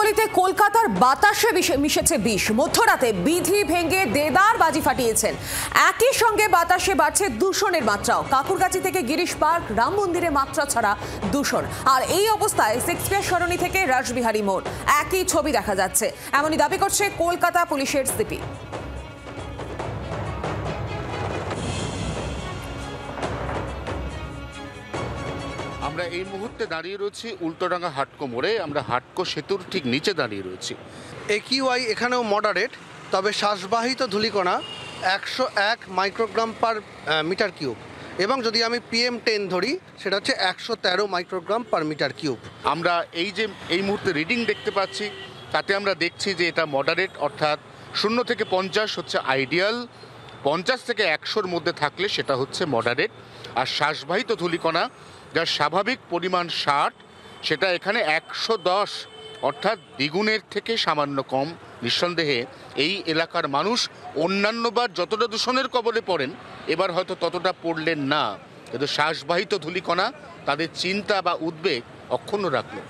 গলিতে কলকাতার বাতাসে মিশেছে বিষ। মধ্যরাতে বিধি ভেঙে দেদার বাজি ফাটিয়েছেন। একই সঙ্গে বাতাসে বাড়ছে দূষণের মাত্রাও। কাকুরগাছি থেকে গিরিশ পার্ক, রাম মন্দিরে মাত্রা ছাড়া দূষণ। আর এই অবস্থায় শেক্সপিয়ার সরণি থেকে রাসবিহারী মোড় একই ছবি দেখা যাচ্ছে, এমনই দাবি করছে কলকাতা পুলিশের সিপি। আমরা এই মুহূর্তে দাঁড়িয়ে রয়েছি উল্টোডাঙ্গা হাটকো মোড়ে। আমরা হাটকো সেতুর ঠিক নিচে দাঁড়িয়ে রয়েছি। AQI এখানেও মডারেট, তবে শ্বাসবাহিত ধূলিকণা 101 মাইক্রোগ্রাম পার মিটার কিউব, এবং যদি আমি PM10 ধরি সেটা হচ্ছে 113 মাইক্রোগ্রাম পার মিটার কিউব। আমরা এই মুহূর্তে রিডিং দেখতে পাচ্ছি, তাতে আমরা দেখছি যে এটা মডারেট, অর্থাৎ 0 থেকে 50 হচ্ছে আইডিয়াল, 50 থেকে 100-র মধ্যে থাকলে সেটা হচ্ছে মডারেট। আর শ্বাসবাহিত ধূলিকণা যার স্বাভাবিক পরিমাণ 60, সেটা এখানে 110, অর্থাৎ দ্বিগুণের থেকে সামান্য কম। নিঃসন্দেহে এই এলাকার মানুষ অন্যান্যবার যতটা দূষণের কবলে পড়েন, এবার হয়তো ততটা পড়লেন না, কিন্তু শ্বাসবাহিত ধূলিকণা তাদের চিন্তা বা উদ্বেগ অক্ষুণ্ণ রাখলো।